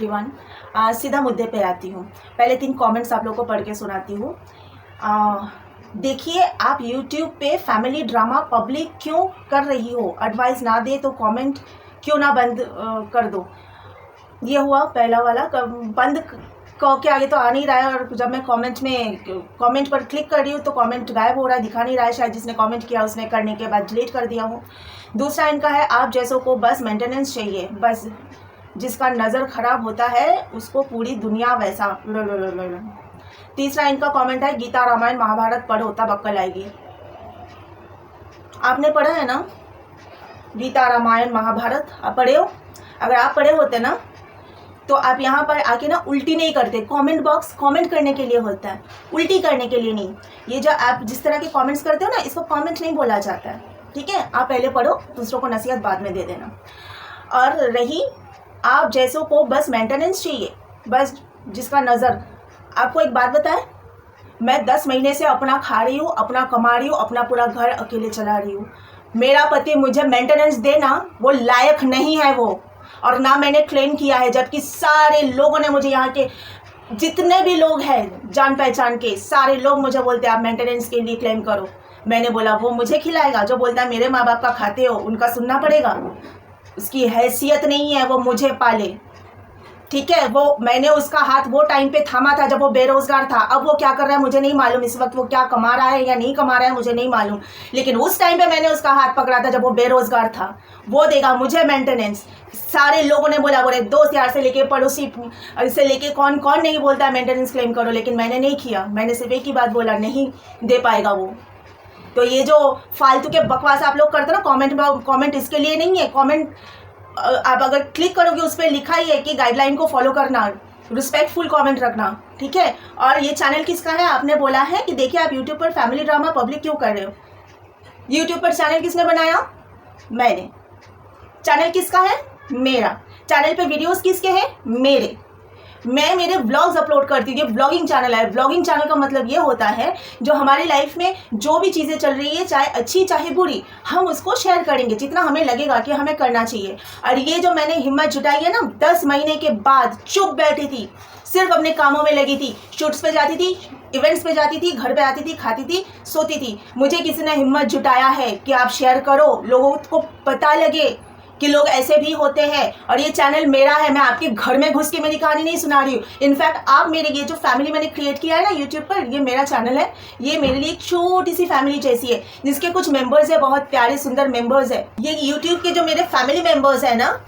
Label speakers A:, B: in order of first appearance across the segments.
A: Everyone. सीधा मुद्दे पे आती हूँ। पहले 3 कमेंट्स आप लोगों को पढ़ के सुनाती हूँ। देखिए, आप YouTube पे फैमिली ड्रामा पब्लिक क्यों कर रही हो? एडवाइस ना दे तो कमेंट क्यों ना बंद कर दो। ये हुआ पहला वाला। बंद के आगे तो आ नहीं रहा है, और जब मैं कमेंट पर क्लिक कर रही हूँ तो कमेंट गायब हो रहा है, दिखा नहीं रहा है। शायद जिसने कमेंट किया उसने करने के बाद डिलीट कर दिया हूँ। दूसरा इनका है, आप जैसों को बस मेंटेनेंस चाहिए, बस जिसका नज़र खराब होता है उसको पूरी दुनिया वैसा। तीसरा इनका कमेंट है, गीता रामायण महाभारत पढ़ो तब अक्ल आएगी। आपने पढ़ा है ना गीता रामायण महाभारत? आप पढ़े हो? अगर आप पढ़े होते ना तो आप यहाँ पर आके ना उल्टी नहीं करते। कमेंट बॉक्स कमेंट करने के लिए होता है, उल्टी करने के लिए नहीं। ये जो आप जिस तरह के कमेंट्स करते हो ना, इसको कमेंट नहीं बोला जाता है, ठीक है? आप पहले पढ़ो, दूसरों को नसीहत बाद में दे देना। और रही आप जैसों को बस मेंटेनेंस चाहिए, बस जिसका नज़र। आपको एक बात बताएं, मैं 10 महीने से अपना खा रही हूँ, अपना कमा रही हूँ, अपना पूरा घर अकेले चला रही हूँ। मेरा पति मुझे मेंटेनेंस देना वो लायक नहीं है वो, और ना मैंने क्लेम किया है। जबकि सारे लोगों ने मुझे, यहाँ के जितने भी लोग हैं जान पहचान के, सारे लोग मुझे बोलते हैं आप मेंटेनेंस के लिए क्लेम करो। मैंने बोला वो मुझे खिलाएगा? जो बोलता है मेरे माँ बाप का खाते हो उनका सुनना पड़ेगा, उसकी हैसियत नहीं है वो मुझे पाले, ठीक है? वो मैंने उसका हाथ वो टाइम पे थामा था जब वो बेरोजगार था। अब वो क्या कर रहा है मुझे नहीं मालूम, इस वक्त वो क्या कमा रहा है या नहीं कमा रहा है मुझे नहीं मालूम, लेकिन उस टाइम पे मैंने उसका हाथ पकड़ा था जब वो बेरोजगार था। वो देगा मुझे मेंटेनेंस। सारे लोगों ने बोला, बोले दोस्त यार से लेके पड़ोसी से लेके कौन कौन नहीं बोलता है मेंटेनेंस क्लेम करो, लेकिन मैंने नहीं किया। मैंने सिर्फ एक ही बात बोला, नहीं दे पाएगा वो। तो ये जो फालतू के बकवास आप लोग करते हो ना, कमेंट इसके लिए नहीं है। कमेंट आप अगर क्लिक करोगे उस पर लिखा ही है कि गाइडलाइन को फॉलो करना, रिस्पेक्टफुल कमेंट रखना, ठीक है? और ये चैनल किसका है? आपने बोला है कि देखिए आप यूट्यूब पर फैमिली ड्रामा पब्लिक क्यों कर रहे हो। यूट्यूब पर चैनल किसने बनाया? मैंने। चैनल किसका है? मेरा। चैनल पे वीडियोस किसके हैं? मेरे। मैं मेरे व्लॉग्स अपलोड करती हूँ। ये व्लॉगिंग चैनल है। व्लॉगिंग चैनल का मतलब ये होता है जो हमारी लाइफ में जो भी चीज़ें चल रही है, चाहे अच्छी चाहे बुरी, हम उसको शेयर करेंगे जितना हमें लगेगा कि हमें करना चाहिए। और ये जो मैंने हिम्मत जुटाई है ना, 10 महीने के बाद चुप बैठी थी, सिर्फ अपने कामों में लगी थी। शूट्स पे जाती थी, इवेंट्स पे जाती थी, घर पे आती थी, खाती थी, सोती थी। मुझे किसी ने हिम्मत जुटाया है कि आप शेयर करो, लोगों को पता लगे कि लोग ऐसे भी होते हैं। और ये चैनल मेरा है। मैं आपके घर में घुस के मेरी कहानी नहीं सुना रही हूँ। इनफैक्ट आप मेरे, ये जो फैमिली मैंने क्रिएट किया है ना यूट्यूब पर, ये मेरा चैनल है। ये मेरे लिए एक छोटी सी फैमिली जैसी है, जिसके कुछ मेंबर्स है, बहुत प्यारे सुंदर मेंबर्स है। ये यूट्यूब के जो मेरे फैमिली मेंबर्स है ना,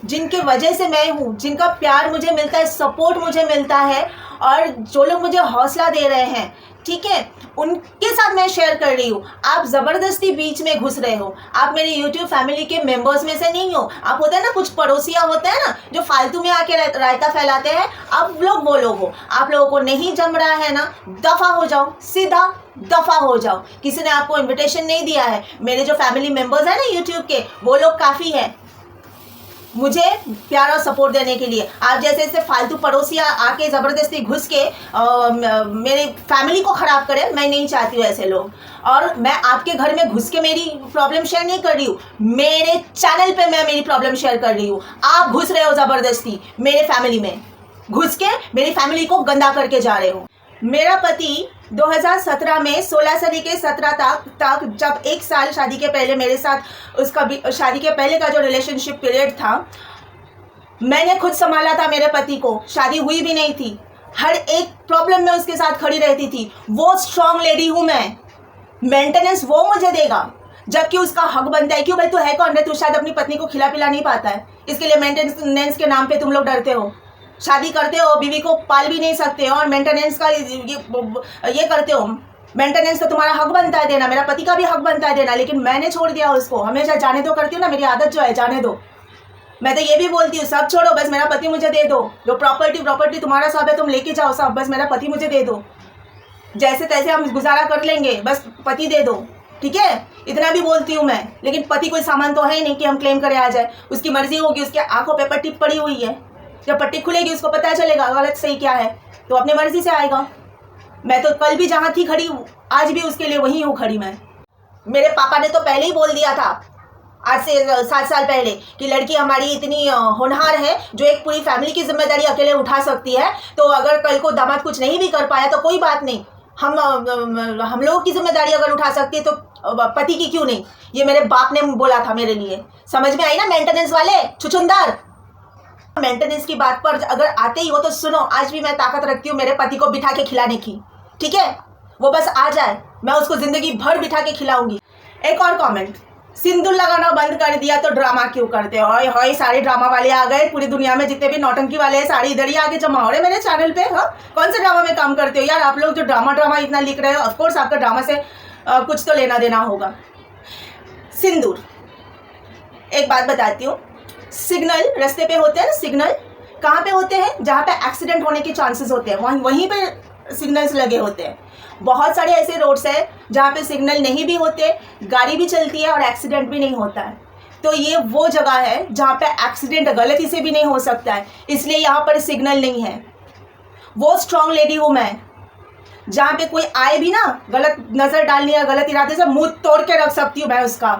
A: जिनके वजह से मैं हूँ, जिनका प्यार मुझे मिलता है, सपोर्ट मुझे मिलता है, और जो लोग मुझे हौसला दे रहे हैं, ठीक है, उनके साथ मैं शेयर कर रही हूँ। आप ज़बरदस्ती बीच में घुस रहे हो। आप मेरे YouTube फैमिली के मेंबर्स में से नहीं हो। आप होते हैं ना, कुछ पड़ोसियाँ होते हैं ना जो फालतू में आके रायता फैलाते हैं, आप लोग वो लोग हो। आप लोगों को नहीं जम रहा है ना, दफ़ा हो जाओ, सीधा दफ़ा हो जाओ। किसी ने आपको इन्विटेशन नहीं दिया है। मेरे जो फैमिली मेंबर्स हैं ना यूट्यूब के, वो लोग काफ़ी है मुझे प्यार और सपोर्ट देने के लिए। आप जैसे ऐसे फालतू पड़ोसियाँ आके ज़बरदस्ती घुस के मेरे फैमिली को ख़राब करें, मैं नहीं चाहती हूँ ऐसे लोग। और मैं आपके घर में घुस के मेरी प्रॉब्लम शेयर नहीं कर रही हूँ, मेरे चैनल पे मैं मेरी प्रॉब्लम शेयर कर रही हूँ। आप घुस रहे हो ज़बरदस्ती मेरे फैमिली में, घुस के मेरी फैमिली को गंदा करके जा रहे हो। मेरा पति 2017 में 16 से लेकर 17 तक जब 1 साल शादी के पहले मेरे साथ, उसका भी शादी के पहले का जो रिलेशनशिप पीरियड था, मैंने खुद संभाला था मेरे पति को। शादी हुई भी नहीं थी, हर एक प्रॉब्लम में उसके साथ खड़ी रहती थी। वो स्ट्रांग लेडी हूँ मैं। मेंटेनेंस वो मुझे देगा, जबकि उसका हक बनता है। क्यों भाई, तू है कौन रे? तू शायद अपनी पत्नी को खिला पिला नहीं पाता है, इसके लिए मेंटेनेंस के नाम पे तुम लोग डरते हो। शादी करते हो, बीवी को पाल भी नहीं सकते हो, और मेंटेनेंस का ये करते हो। मेंटेनेंस तो तुम्हारा हक बनता है देना, मेरा पति का भी हक बनता है देना, लेकिन मैंने छोड़ दिया उसको। हमेशा जाने दो करती हूँ ना, मेरी आदत जो है, जाने दो। मैं तो ये भी बोलती हूँ, सब छोड़ो, बस मेरा पति मुझे दे दो। जो प्रॉपर्टी तुम्हारा सब है, तुम लेके जाओ सब, बस मेरा पति मुझे दे दो। जैसे तैसे हम गुजारा कर लेंगे, बस पति दे दो, ठीक है? इतना भी बोलती हूँ मैं। लेकिन पति कोई सामान तो है ही नहीं कि हम क्लेम करे आ जाए। उसकी मर्जी होगी, उसके आंखों पे पट्टी पड़ी हुई है। जब पट्टी खुलेगी उसको पता चलेगा गलत सही क्या है, तो अपनी मर्जी से आएगा। मैं तो कल भी जहाँ थी खड़ी हूँ, आज भी उसके लिए वहीं हूँ खड़ी मैं। मेरे पापा ने तो पहले ही बोल दिया था, आज से 7 साल पहले कि लड़की हमारी इतनी होनहार है जो एक पूरी फैमिली की जिम्मेदारी अकेले उठा सकती है, तो अगर कल को दामाद कुछ नहीं भी कर पाया तो कोई बात नहीं, हम लोगों की जिम्मेदारी अगर उठा सकती है तो पति की क्यों नहीं। ये मेरे बाप ने बोला था मेरे लिए, समझ में आई ना मेंटेनेंस वाले छुछुंदर। मेंटेनेंस की बात पर अगर आते ही हो तो सुनो, आज भी मैं ताकत रखती हूँ मेरे पति को बिठा के खिलाने की, ठीक है। वो बस आ जाए, मैं उसको जिंदगी भर बिठा के खिलाऊंगी। एक और कमेंट, सिंदूर लगाना बंद कर दिया तो ड्रामा क्यों करते हो। हाय सारे ड्रामा वाले आ गए, पूरी दुनिया में जितने भी नौटंकी वाले हैं सारे इधर ही आके जमा हो रहे मेरे चैनल पे। हाँ, कौन से ड्रामा में काम करते हो यार आप लोग जो ड्रामा इतना लिख रहे हो। ऑफकोर्स आपका ड्रामा से कुछ तो लेना देना होगा। सिंदूर, एक बात बताती हूँ, सिग्नल रास्ते पे होते हैं ना, सिग्नल कहाँ पे होते हैं, जहाँ पे एक्सीडेंट होने के चांसेस होते हैं वहीं पे सिग्नल्स लगे होते हैं। बहुत सारे ऐसे रोड्स हैं जहाँ पे सिग्नल नहीं भी होते, गाड़ी भी चलती है और एक्सीडेंट भी नहीं होता है। तो ये वो जगह है जहाँ पे एक्सीडेंट गलती से भी नहीं हो सकता है, इसलिए यहाँ पर सिग्नल नहीं है। वो स्ट्रांग लेडी हूँ मैं, जहाँ पे कोई आए भी ना गलत नज़र डालनी या गलत इरादे से मुंह तोड़ के रख सकती हूँ मैं उसका,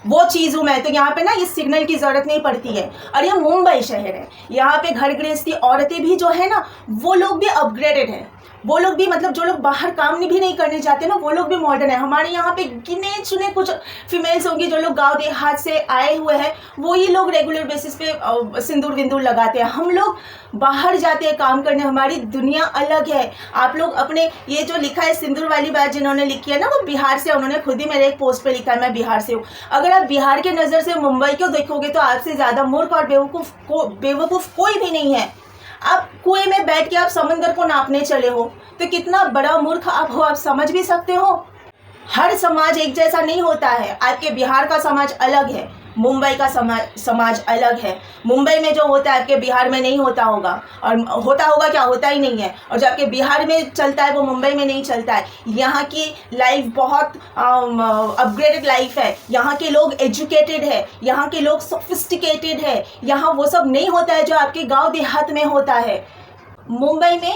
A: वो चीज़ हूँ मैं। तो यहाँ पे ना ये सिग्नल की ज़रूरत नहीं पड़ती है। और ये मुंबई शहर है, यहाँ पे घर गृहस्थी औरतें भी जो है ना वो लोग भी अपग्रेडेड हैं, वो लोग भी मतलब जो लोग बाहर काम भी नहीं करने जाते ना वो लोग भी मॉडर्न है। हमारे यहाँ पे गिने चुने कुछ फीमेल्स होंगी जो लोग गांव देहात से आए हुए हैं, वही लोग रेगुलर बेसिस पे सिंदूर विंदूर लगाते हैं। हम लोग बाहर जाते हैं काम करने, हमारी दुनिया अलग है। आप लोग अपने ये जो लिखा है सिंदूर वाली बात जिन्होंने लिखी है ना वो बिहार से, उन्होंने खुद ही मेरे एक पोस्ट पे लिखा है मैं बिहार से हूँ। अगर आप बिहार के नज़र से मुंबई को देखोगे तो आपसे ज़्यादा मूर्ख और बेवकूफ़ कोई भी नहीं है। आप कुएं में बैठ के आप समंदर को नापने चले हो तो कितना बड़ा मूर्ख आप हो, आप समझ भी सकते हो। हर समाज एक जैसा नहीं होता है। आपके बिहार का समाज अलग है, मुंबई का समाज अलग है। मुंबई में जो होता है आपके बिहार में नहीं होता होगा, और होता होगा क्या, होता ही नहीं है। और जो आपके बिहार में चलता है वो मुंबई में नहीं चलता है। यहाँ की लाइफ बहुत अपग्रेडेड लाइफ है, यहाँ के लोग एजुकेटेड है, यहाँ के लोग सोफिस्टिकेटेड है। यहाँ वो सब नहीं होता है जो आपके गाँव देहात में होता है। मुंबई में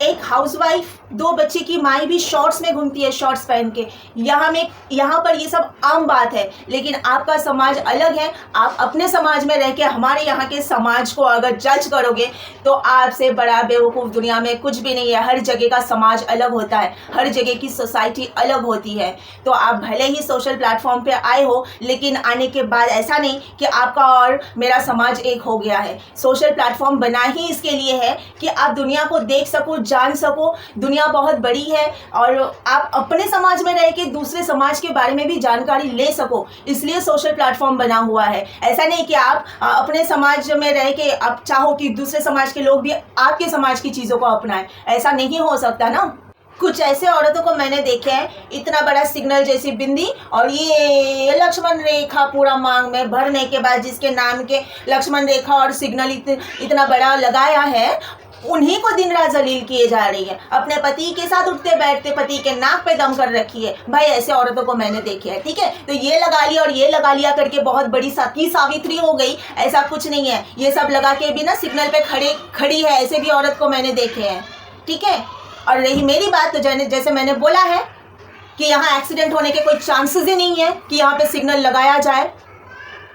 A: एक हाउसवाइफ 2 बच्चे की माँ भी शॉर्ट्स में घूमती है, शॉर्ट्स पहन के। यहाँ पर ये सब आम बात है। लेकिन आपका समाज अलग है। आप अपने समाज में रह के हमारे यहाँ के समाज को अगर जज करोगे तो आपसे बड़ा बेवकूफ़ दुनिया में कुछ भी नहीं है। हर जगह का समाज अलग होता है, हर जगह की सोसाइटी अलग होती है। तो आप भले ही सोशल प्लेटफॉर्म पे आए हो, लेकिन आने के बाद ऐसा नहीं कि आपका और मेरा समाज एक हो गया है। सोशल प्लेटफॉर्म बना ही इसके लिए है कि आप दुनिया को देख सको, जान सको। दुनिया बहुत बड़ी है और आप अपने समाज में रह के दूसरे समाज के बारे में भी जानकारी ले सको, इसलिए सोशल प्लेटफॉर्म बना हुआ है। ऐसा नहीं कि आप अपने समाज में रह के आप चाहो कि दूसरे समाज के लोग भी आपके समाज की चीज़ों को अपनाएं, ऐसा नहीं हो सकता ना। कुछ ऐसे औरतों को मैंने देखे हैं, इतना बड़ा सिग्नल जैसी बिंदी और ये लक्ष्मण रेखा पूरा मांग में भरने के बाद जिसके नाम के लक्ष्मण रेखा और सिग्नल इतना बड़ा लगाया है, उन्हीं को दिन रात जलील किए जा रही है। अपने पति के साथ उठते बैठते पति के नाक पे दम कर रखी है। भाई ऐसे औरतों को मैंने देखे हैं, ठीक है। तो ये लगा लिया और ये लगा लिया करके बहुत बड़ी सती सावित्री हो गई, ऐसा कुछ नहीं है। ये सब लगा के भी ना सिग्नल पे खड़ी है, ऐसे भी औरत को मैंने देखे हैं, ठीक है। और रही मेरी बात, तो जैसे मैंने बोला है कि यहाँ एक्सीडेंट होने के कोई चांसेस ही नहीं है कि यहाँ पे सिग्नल लगाया जाए,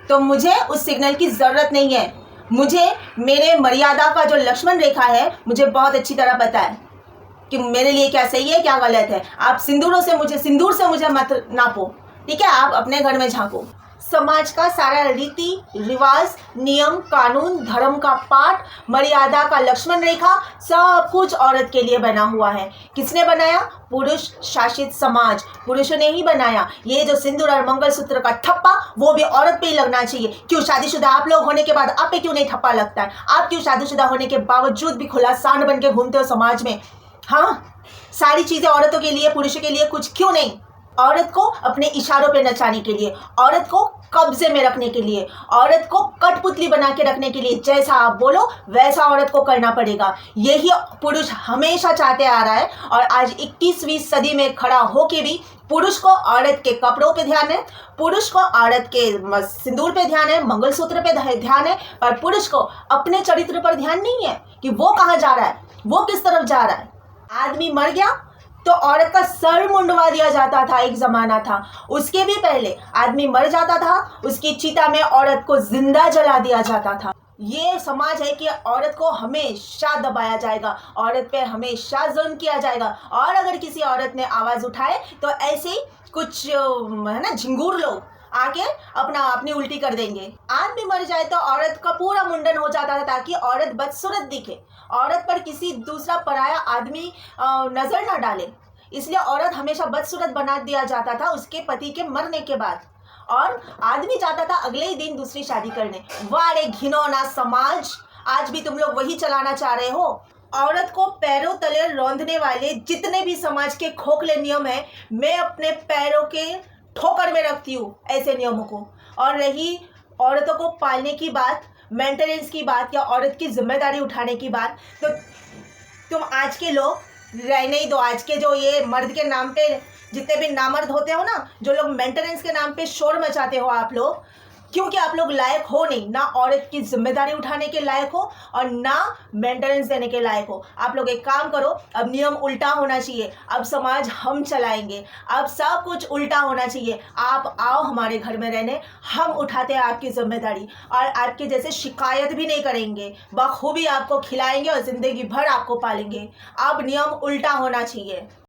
A: तो मुझे उस सिग्नल की ज़रूरत नहीं है। मुझे मेरे मर्यादा का जो लक्ष्मण रेखा है मुझे बहुत अच्छी तरह पता है कि मेरे लिए क्या सही है क्या गलत है। आप सिंदूर से मुझे मत नापो, ठीक है। आप अपने घर में झांको। समाज का सारा रीति रिवाज, नियम कानून, धर्म का पाठ, मर्यादा का लक्ष्मण रेखा, सब कुछ औरत के लिए बना हुआ है। किसने बनाया? पुरुष शासित समाज, पुरुषों ने ही बनाया। ये जो सिंदूर और मंगलसूत्र का ठप्पा वो भी औरत पे ही लगना चाहिए। क्यों शादीशुदा आप लोग होने के बाद आप पे क्यों नहीं ठप्पा लगता है? आप क्यों शादीशुदा होने के बावजूद भी खुला सांड बन के घूमते हो समाज में? हाँ, सारी चीजें औरतों के लिए, पुरुषों के लिए कुछ क्यों नहीं? औरत को अपने इशारों पे नचाने के लिए, औरत को कब्जे में रखने के लिए, औरत को कठपुतली बना के रखने के लिए, जैसा आप बोलो वैसा औरत को करना पड़ेगा। यही पुरुष हमेशा चाहते आ रहा है। और आज 21वीं सदी में खड़ा होके भी पुरुष को औरत के कपड़ों पे ध्यान है, पुरुष को औरत के सिंदूर पे ध्यान है, मंगलसूत्र पे ध्यान है, पर पुरुष को अपने चरित्र पर ध्यान नहीं है कि वो कहाँ जा रहा है, वो किस तरफ जा रहा है। आदमी मर गया तो औरत का सर मुंडवा दिया जाता था, एक जमाना था। उसके भी पहले आदमी मर जाता था, उसकी चिता में औरत को जिंदा जला दिया जाता था। ये समाज है कि औरत को हमेशा दबाया जाएगा, औरत पे हमेशा जुल्म किया जाएगा, और अगर किसी औरत ने आवाज उठाए तो ऐसे ही कुछ है ना झिंगूर लोग आके अपनी उल्टी कर देंगे। आदमी मर जाए तो औरत का पूरा मुंडन हो जाता था ताकि औरत बदसूरत दिखे, औरत पर किसी दूसरा पराया आदमी नजर ना डाले। इसलिए औरत हमेशा बदसूरत बना दिया जाता था उसके पति के मरने के बाद, और आदमी जाता था अगले ही दिन दूसरी शादी करने। वारे घिनौना समाज, आज भी तुम लोग वही चलाना चाह रहे हो। औरत को पैरों तले रौंदने वाले जितने भी समाज के खोखले नियम है, मैं अपने पैरों के ठोकर में रखती हूँ ऐसे नियमों को। और रही औरतों को पालने की बात, मेंटेनेंस की बात, या औरत की जिम्मेदारी उठाने की बात, तो तुम आज के लोग रहने ही दो। आज के जो ये मर्द के नाम पे जितने भी नामर्द होते हो ना, जो लोग मेंटेनेंस के नाम पे शोर मचाते हो आप लोग, क्योंकि आप लोग लायक हो नहीं, ना औरत की जिम्मेदारी उठाने के लायक हो और ना मेंटेनेंस देने के लायक हो। आप लोग एक काम करो, अब नियम उल्टा होना चाहिए, अब समाज हम चलाएंगे, अब सब कुछ उल्टा होना चाहिए। आप आओ हमारे घर में रहने, हम उठाते हैं आपकी जिम्मेदारी, और आपके जैसे शिकायत भी नहीं करेंगे, बखूबी आपको खिलाएंगे और जिंदगी भर आपको पालेंगे। अब नियम उल्टा होना चाहिए।